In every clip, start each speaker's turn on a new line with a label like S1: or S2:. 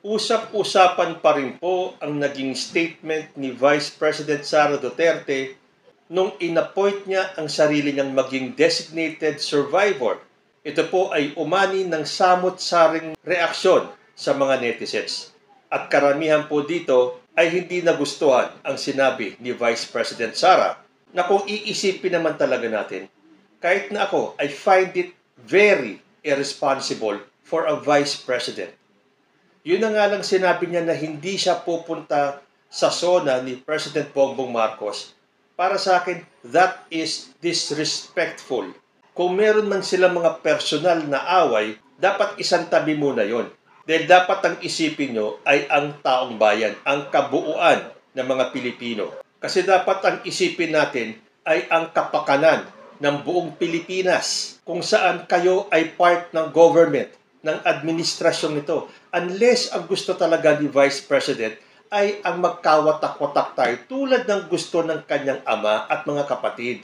S1: Usap-usapan pa rin po ang naging statement ni Vice President Sara Duterte nung inappoint niya ang sarili niyang maging designated survivor. Ito po ay umani ng samot-saring reaksyon sa mga netizens. At karamihan po dito ay hindi nagustuhan ang sinabi ni Vice President Sara na kung iisipin naman talaga natin, kahit na ako, I find it very irresponsible for a Vice President. Yun na nga lang sinabi niya na hindi siya pupunta sa SONA ni President Bongbong Marcos. Para sa akin, that is disrespectful. Kung meron man silang mga personal na away, dapat isang tabi muna yon. Dahil dapat ang isipin nyo ay ang taong bayan, ang kabuuan ng mga Pilipino. Kasi dapat ang isipin natin ay ang kapakanan ng buong Pilipinas, kung saan kayo ay part ng government, ng administrasyon nito. Unless ang gusto talaga ni Vice President ay ang magkawatak-watak tayo tulad ng gusto ng kanyang ama at mga kapatid.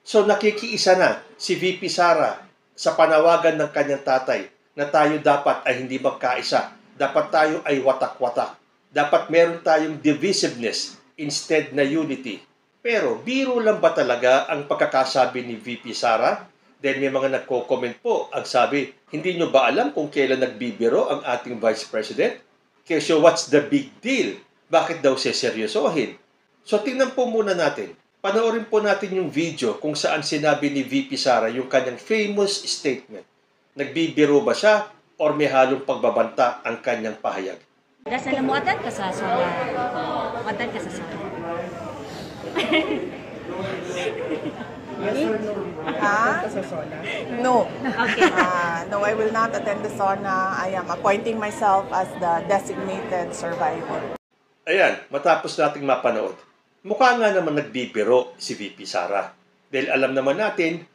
S1: So nakikiisa na si VP Sara sa panawagan ng kanyang tatay na tayo dapat ay hindi magkaisa. Dapat tayo ay watak-watak. Dapat meron tayong divisiveness instead na unity. Pero biro lang ba talaga ang pagkakasabi ni VP Sara? Dahil may mga nagko-comment po, ang sabi, hindi nyo ba alam kung kailan nagbibiro ang ating Vice President? Kaya so what's the big deal? Bakit daw seseryosohin? So tingnan po muna natin. Panoorin po natin yung video kung saan sinabi ni VP Sara yung kanyang famous statement. Nagbibiro ba siya or may halong pagbabanta ang kanyang pahayag?
S2: Dasal mo atan ka sa sala. Atan ka sa sala.
S3: Yes or no? No.
S2: Okay.
S3: No, I will not attend the SONA. I am appointing myself as the designated survivor.
S1: Ayan, matapos nating mapanood. Mukha nga naman nagbibiro si VP Sara. Dahil alam naman natin,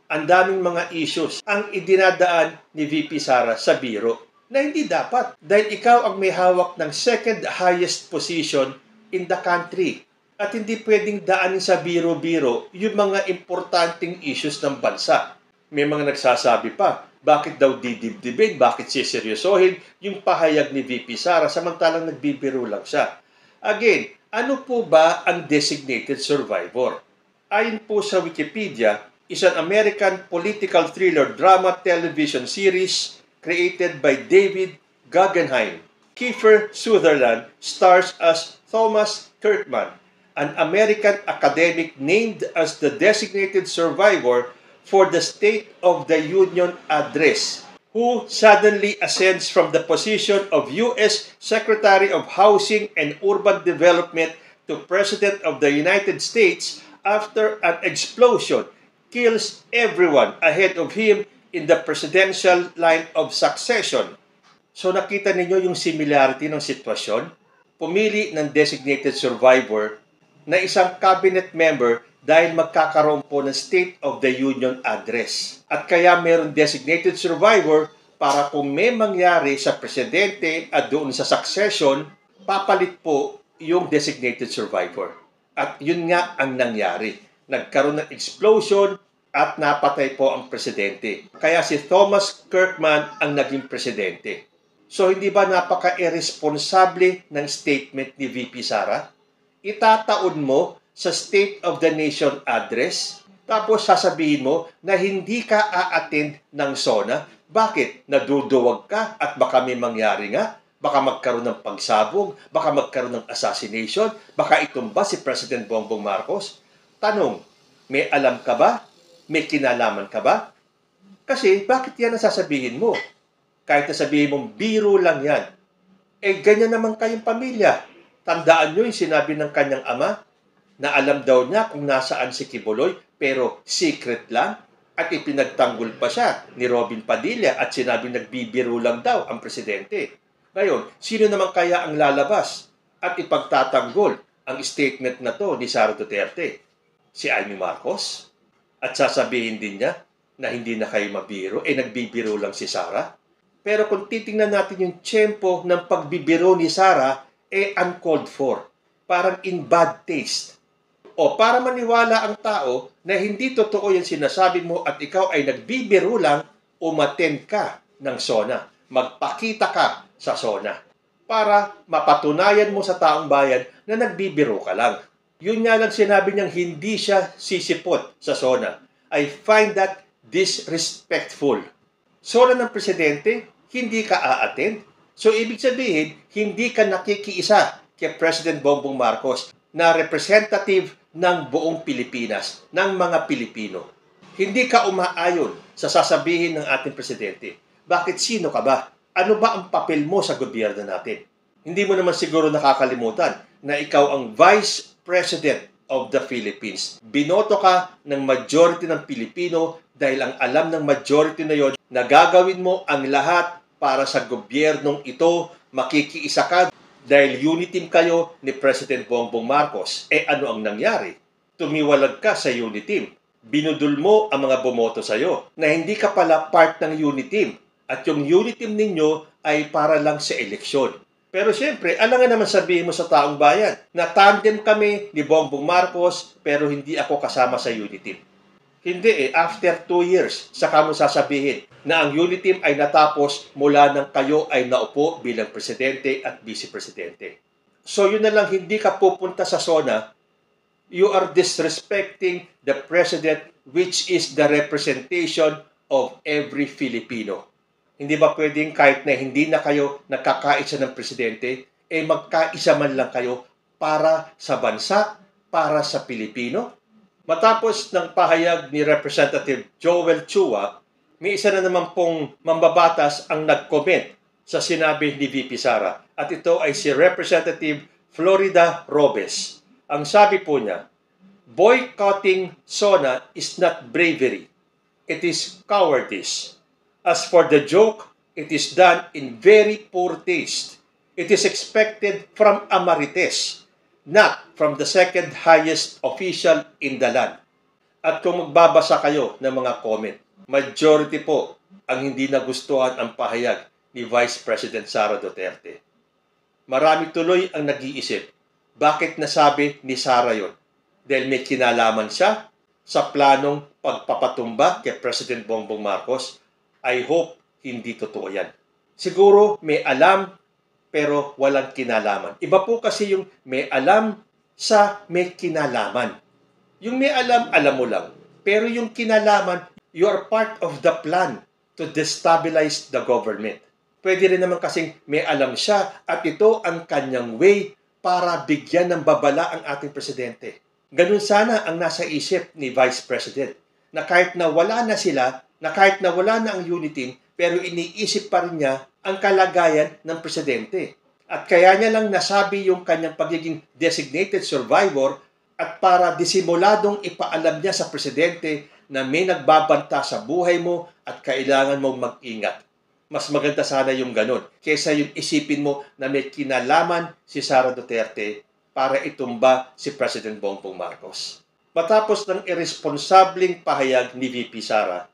S1: ang daming mga issues ang idinadaan ni VP Sara sa biro na hindi dapat. Dahil ikaw ang may hawak ng second highest position in the country. At hindi pwedeng daanin sa biro-biro yung mga importanteng issues ng bansa. May mga nagsasabi pa, bakit daw didibdibin, bakit siseryosohin yung pahayag ni VP Sara samantalang nagbibiro lang siya. Again, ano po ba ang designated survivor? Ayon po sa Wikipedia, is an American political thriller drama television series created by David Guggenheim. Kiefer Sutherland stars as Thomas Kirkman, an American academic named as the designated survivor for the State of the Union address, who suddenly ascends from the position of U.S. Secretary of Housing and Urban Development to President of the United States after an explosion kills everyone ahead of him in the presidential line of succession. So nakita ninyo yung similarity ng sitwasyon? Pumili ng designated survivor na isang cabinet member dahil magkakaroon po ng State of the Union address. At kaya meron designated survivor para kung may mangyari sa presidente at doon sa succession, papalit po yung designated survivor. At yun nga ang nangyari. Nagkaroon ng explosion at napatay po ang presidente. Kaya si Thomas Kirkman ang naging presidente. So hindi ba napaka-irresponsable ng statement ni VP Sara? Itataon mo sa State of the Nation address, tapos sasabihin mo na hindi ka a-attend ng SONA. Bakit? Naduduwag ka at baka may mangyari nga. Baka magkaroon ng pagsabog, baka magkaroon ng assassination, baka itumba si President Bongbong Marcos. Tanong, may alam ka ba? May kinalaman ka ba? Kasi bakit yan ang sasabihin mo? Kahit na sabihin mong biro lang yan. Eh ganyan naman kayong pamilya. Tandaan nyo yung sinabi ng kanyang ama na alam daw niya kung nasaan si Kibuloy pero secret lang at ipinagtanggol pa siya ni Robin Padilla at sinabing nagbibiro lang daw ang presidente. Ngayon, sino naman kaya ang lalabas at ipagtatanggol ang statement na to ni Sara Duterte? Si Amy Marcos? At sasabihin din niya na hindi na kayo mabiro, nagbibiro lang si Sara? Pero kung titingnan natin yung tiyempo ng pagbibiro ni Sara, uncalled for. Parang in bad taste. O para maniwala ang tao na hindi totoo yung sinasabi mo at ikaw ay nagbibiro lang, umattend ka ng SONA. Magpakita ka sa SONA. para mapatunayan mo sa taong bayan na nagbibiro ka lang. Yun nga lang sinabi niyang hindi siya sisipot sa SONA. I find that disrespectful. SONA ng presidente, hindi ka a-attend. So, ibig sabihin, hindi ka nakikiisa kay President Bongbong Marcos na representative ng buong Pilipinas, ng mga Pilipino. Hindi ka umaayon sa sasabihin ng ating presidente. Bakit sino ka ba? Ano ba ang papel mo sa gobyerno natin? Hindi mo naman siguro nakakalimutan na ikaw ang Vice President of the Philippines. Binoto ka ng majority ng Pilipino dahil ang alam ng majority na yon na gagawin mo ang lahat para sa gobyernong ito, makikiisa ka dahil unity team kayo ni President Bongbong Marcos. Ano ang nangyari? Tumiwalag ka sa unity team. Binudol mo ang mga bumoto sa'yo na hindi ka pala part ng unity team. At yung unity team ninyo ay para lang sa eleksyon. Pero siyempre, alangan naman sabihin mo sa taong bayan na tandem kami ni Bongbong Marcos pero hindi ako kasama sa unity team. Hindi after 2 years, saka mo sasabihin na ang unity team ay natapos mula nang kayo ay naupo bilang presidente at vice-presidente. So yun na lang, hindi ka pupunta sa SONA, you are disrespecting the president which is the representation of every Filipino. Hindi ba pwedeng kahit na hindi na kayo nagkakaisa ng presidente, magkaisa man lang kayo para sa bansa, para sa Pilipino? Matapos ng pahayag ni Representative Joel Chua, may isa na naman pong mambabatas ang nag-comment sa sinabi ni VP Sara. At ito ay si Representative Florida Robes. Ang sabi po niya, boycotting SONA is not bravery. It is cowardice. As for the joke, it is done in very poor taste. It is expected from a Marites, not from the second highest official in the land. At kung magbabasa kayo ng mga comment, majority po ang hindi nagustuhan ang pahayag ni Vice President Sara Duterte. Marami tuloy ang nag-iisip, bakit nasabi ni Sara yon? Dahil may kinalaman siya sa planong pagpapatumba kay President Bongbong Marcos. I hope hindi totoo yan. Siguro may alam pero walang kinalaman. Iba po kasi yung may alam sa may kinalaman. Yung may alam, alam mo lang. Pero yung kinalaman, you are part of the plan to destabilize the government. Pwede rin naman kasing may alam siya at ito ang kanyang way para bigyan ng babala ang ating presidente. Ganun sana ang nasa isip ni Vice President na kahit na wala na sila, na kahit na wala na ang unity, pero iniisip pa rin niya ang kalagayan ng presidente. At kaya niya lang nasabi yung kanyang pagiging designated survivor at para disimuladong ipaalam niya sa presidente na may nagbabanta sa buhay mo at kailangan mong mag-ingat. Mas maganda sana yung ganun kaysa yung isipin mo na may kinalaman si Sara Duterte para itumba si President Bongbong Marcos. Matapos ng irresponsableng pahayag ni VP Sara,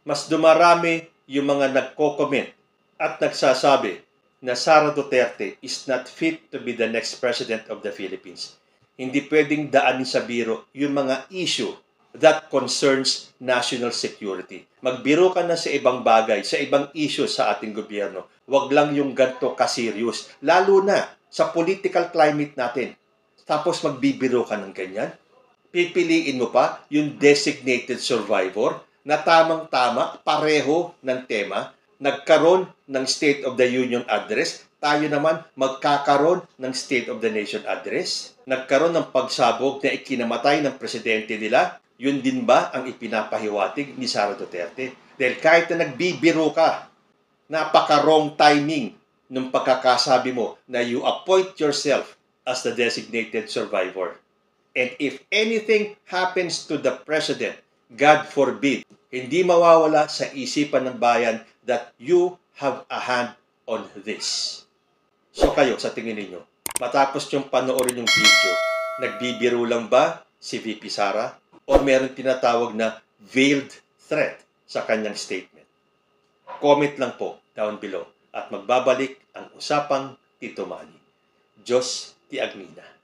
S1: mas dumarami yung mga nagko-comment at nagsasabi na Sara Duterte is not fit to be the next president of the Philippines. Hindi pwedeng daanin sa biro yung mga issue that concerns national security. Magbiro ka na sa ibang bagay, sa ibang issue sa ating gobyerno. Huwag lang yung ganito ka-serious, lalo na sa political climate natin. Tapos magbibiro ka ng ganyan. Pipiliin mo pa yung designated survivor na tamang-tama, pareho ng tema, nagkaroon ng State of the Union Address, tayo naman magkakaroon ng State of the Nation Address. Nagkaroon ng pagsabog na ikinamatay ng presidente nila, yun din ba ang ipinapahiwatig ni Sara Duterte? Dahil kahit na nagbibiro ka, napaka-wrong timing ng pagkakasabi mo na you appoint yourself as the designated survivor. And if anything happens to the president, God forbid, hindi mawawala sa isipan ng bayan that you have a hand on this. So kayo, sa tingin ninyo, matapos yung panoorin yung video, nagbibiro lang ba si VP Sara? O meron tinatawag na veiled threat sa kanyang statement? Comment lang po down below at magbabalik ang usapang Tito Manny. Diyos ti Agmina.